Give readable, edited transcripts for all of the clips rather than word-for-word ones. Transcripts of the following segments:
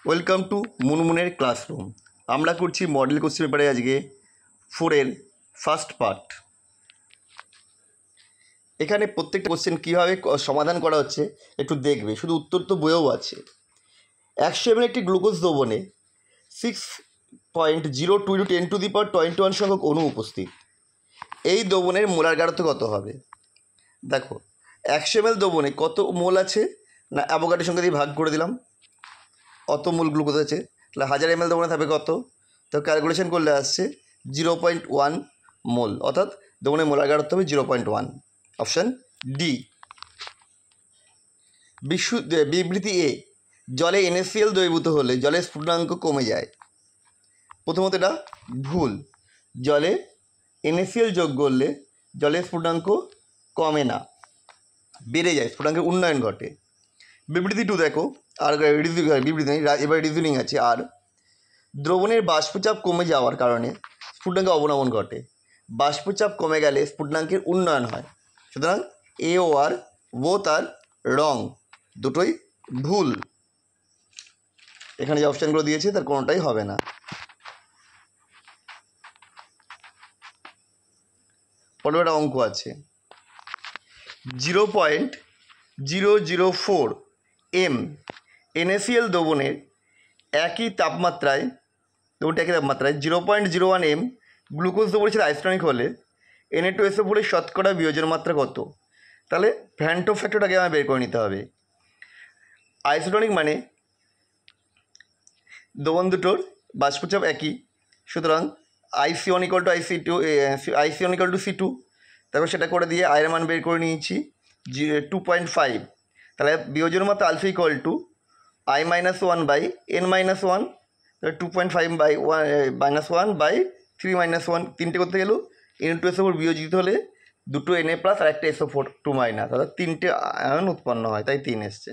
Welcome to মুনমুনের classroom. আমরা করছি model question পেপারে আজকে 4-এর ফার্স্ট পার্ট। এখানে প্রত্যেকটা কোশ্চেন কীভাবে সমাধান করা হচ্ছে একটু দেখবে, শুধু উত্তর তো বইয়েও আছে। 100 ml একটি গ্লুকোজ দ্রবণে 6.02 × 10⁻21 সংখ্যক অণু উপস্থিত। এই দ্রবণের মোলার গাঢ়তা কত হবে? দেখো, 100 ml দ্রবণে কত মোল আছে না, অ্যাভোগাড্রো সংখ্যা দিয়ে ভাগ করে দিলাম, অত মোল গ্লুকোজ আছে। তাহলে 1000 ml দ্রবণে থাকবে কত? তো ক্যালকুলেশন করলে আসছে 0.1 মোল, অর্থাৎ দ্রবণের মোলার গাঢ়তা হবে 0.1। Option D. বিবৃতি এ, জলে NaCl দ্রবীভূত হলে জলের স্ফুটনাঙ্ক কমে যায়। প্রথমত এটা ভুল, জলে NaCl যোগ করলে জলের স্ফুটনাঙ্ক কমে না, বেড়ে যায়, স্ফুটনাঙ্কের উন্নয়ন ঘটে। বিবৃতি 2 দেখো, আর বিবৃতি নেই, এবার রিজনিং আছে। আর দ্রবণের বাষ্পচাপ কমে যাওয়ার কারণে স্ফুটনাঙ্কে অবনমন ঘটে। বাষ্পচাপ কমে গেলে স্ফুটনাঙ্কের উন্নয়ন হয়। সুতরাং এ ও আর বোথ আর রং, দুটোই ভুল। এখানে যে অপশানগুলো দিয়েছে তার কোনোটাই হবে না। পরে একটা অঙ্ক আছে, 0.004 m NaCl দ্রবণের একই তাপমাত্রায় 0.01 m গ্লুকোজ দ্রবণের সাথে আইসোটনিক হলে Na2SO4 এর শতকরা বিয়োজন মাত্রা কত? তাহলে ভ্যান্টো ফ্যাক্টরটাকে আমার বের করে নিতে হবে। আইসোটনিক মানে দ্রবণ দুটোর বাষ্পচাপ একই, সুতরাং IC1 = IC1 = C2। তারপর সেটা করে দিয়ে আয়ের মান বের করে নিয়েছি 2.5। তাহলে বিয়োজন মাত্রা আলফা = I-1/n-1, 2.5/1 তিনটে করতে গেলেও Na2SO4 বিয়োজিত হলে দুটো Na+ আর একটা SO4 2-, অর্থাৎ তিনটে আয়ন উৎপন্ন হয়, তাই 3 এসছে।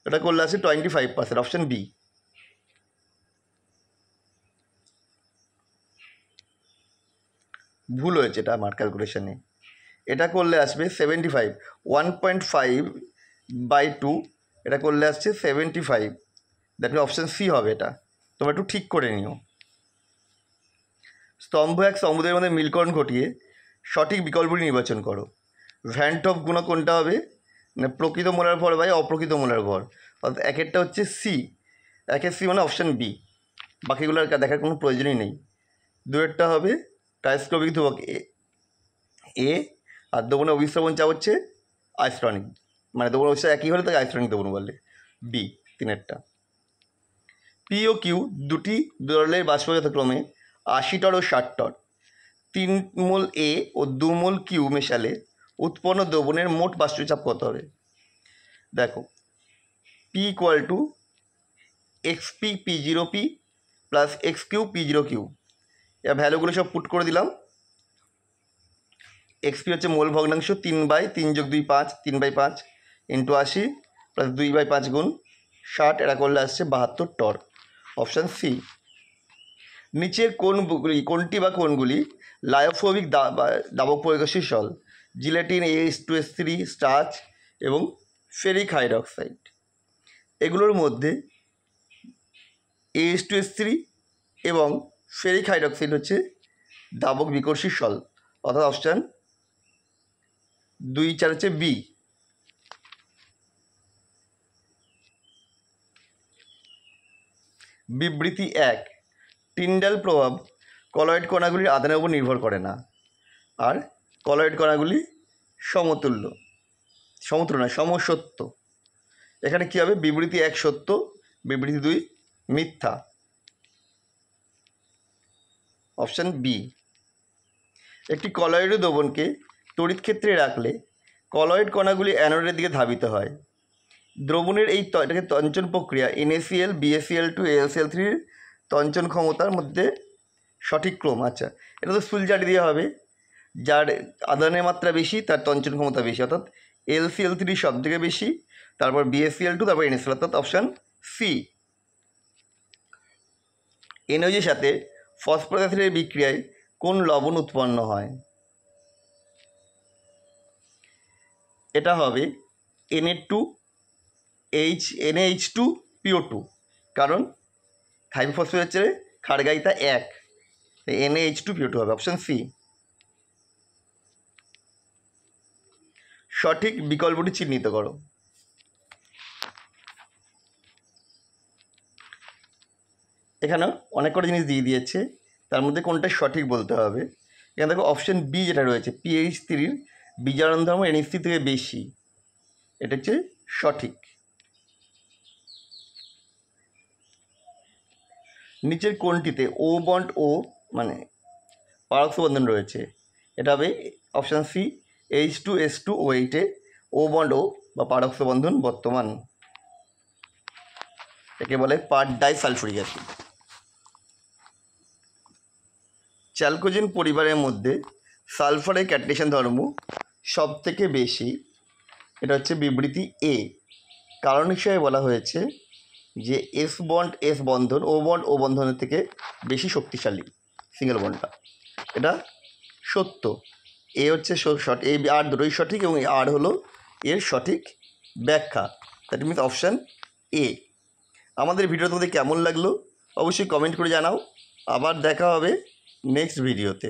এটা করলে আছে 25%, অপশান বি। ভুল হয়েছে এটা আমার ক্যালকুলেশনে। এটা করলে আসবে 75, 1.5/2, এটা করলে আসছে 75। দেখো অপশান সি হবে এটা, তোমরা একটু ঠিক করে নিও। স্তম্ভ এক স্তম্ভদের মধ্যে মিলকরণ ঘটিয়ে সঠিক বিকল্পটি নির্বাচন করো। ভ্যান্ট অফ গুণক কোনটা হবে না, প্রকৃত মোলার ভর বাই অপ্রকৃত মোলার ভর, অর্থাৎ একেরটা হচ্ছে সি, একের সি মানে অপশান বি, বাকিগুলো দেখার কোনো প্রয়োজনই নেই। দুয়েরটা হবে টাইস্ক্রবিক ধ্রুবক এ, আর দ্রবণের অভিস্রবণ চাপ হচ্ছে আইসোটনিক, মানে দ্রবণ অভিস্রবণ একই হলে তাকে আইসোটনিক দ্রবণ বলে, বি। তিনেরটা পি ও কিউ দুটি তরলের বাষ্প যথাক্রমে 80 টর ও 60 টর। 3 মোল এ ও 2 মোল কিউ মেশালে উৎপন্ন দ্রবণের মোট বাষ্পচাপ কত হবে? দেখো, P = XP P0P plus XQ P0Q, এর ভ্যালুগুলো সব পুট করে দিলাম। XP হচ্ছে মোল ভগ্নাংশ 3/3 + 2 5, 3/5 × 80 প্লাস 2/5 × 60, এটা করলে আসছে 72 টর, অপশান সি। নিচের কোনটি বা কোনগুলি লায়োফোবিক দাবক পরিবেশী সল? জিলেটিন, AH2S3, স্টার্চ এবং ফেরিক হাইড্রক্সাইড। এগুলোর মধ্যে AH2S3 এবং ফেরিক হাইড্রক্সাইড হচ্ছে দাবক বিকর্ষী সল, অর্থাৎ অপশান 2-4 হচ্ছে বি। বিবৃতি 1, টিন্ডাল প্রভাব কলয়েড কণাগুলির আধানের উপর নির্ভর করে না, আর কলয়েড কণাগুলি সমতুল্য নয়, সমসত্য। এখানে কী হবে? বিবৃতি 1 সত্য, বিবৃতি 2 মিথ্যা, অপশান বি। একটি কলয়েড দ্রবণকে তড়িৎ ক্ষেত্রে রাখলে কলয়েড কণাগুলি অ্যানোডের দিকে ধাবিত হয়। দ্রবণের এটাকে তঞ্চন প্রক্রিয়া NaCl BaCl2 AlCl3 তঞ্চন ক্ষমতার মধ্যে সঠিক ক্রম। আচ্ছা, এটা তো ফুলজারি দিয়ে হবে, যার আধানের মাত্রা বেশি তার তঞ্চন ক্ষমতা বেশি, অর্থাৎ LCl3 সব থেকে বেশি, তারপর BaCl2, তারপর NaCl, অর্থাৎ অপশান সি। NaOH এর সাথে ফসফরাস অ্যাসিডের বিক্রিয়ায় কোন লবণ উৎপন্ন হয়? এটা হবে NH2 PO2, কারণ হাইপোফসফেটের চেয়ে ক্ষারগায়িতা 1, NaH2PO2 হবে, অপশান সি। সঠিক বিকল্পটি চিহ্নিত করো। এখানে অনেক কটা জিনিস দিয়ে দিয়েছে, তার মধ্যে কোনটা সঠিক বলতে হবে। এখানে দেখো অপশান বি যেটা রয়েছে, PH3 বিজারণ ধর্ম NH3 থেকে বেশি, এটা হচ্ছে সঠিক। নিচের কোনটিতে ও বন্ড ও মানে পারক্ষ বন্ধন রয়েছে, এটা হবে অপশান সি, H2S2O8 ও বন্ড ও বা পারক্ষ বন্ধন বর্তমান, একে বলে পার ডাইসালফুরিক অ্যাসিড। চ্যালকোজেন পরিবারের মধ্যে সালফারের ক্যাটালিসন ধর্ম সব থেকে বেশি, এটা হচ্ছে বিবৃতি এ। কারণ হিসেবে বলা হয়েছে যে এস বন্ড এস বন্ধন ও বন্ড ও বন্ধনের থেকে বেশি শক্তিশালী সিঙ্গেল বন্ডটা, এটা সত্য। এ হচ্ছে এ আর দুটোই সঠিক এবং আর হলো এর সঠিক ব্যাখ্যা, দ্যাট মিনস অপশান এ। আমাদের ভিডিও তোমাদের কেমন লাগলো অবশ্যই কমেন্ট করে জানাও। আবার দেখা হবে নেক্সট ভিডিওতে।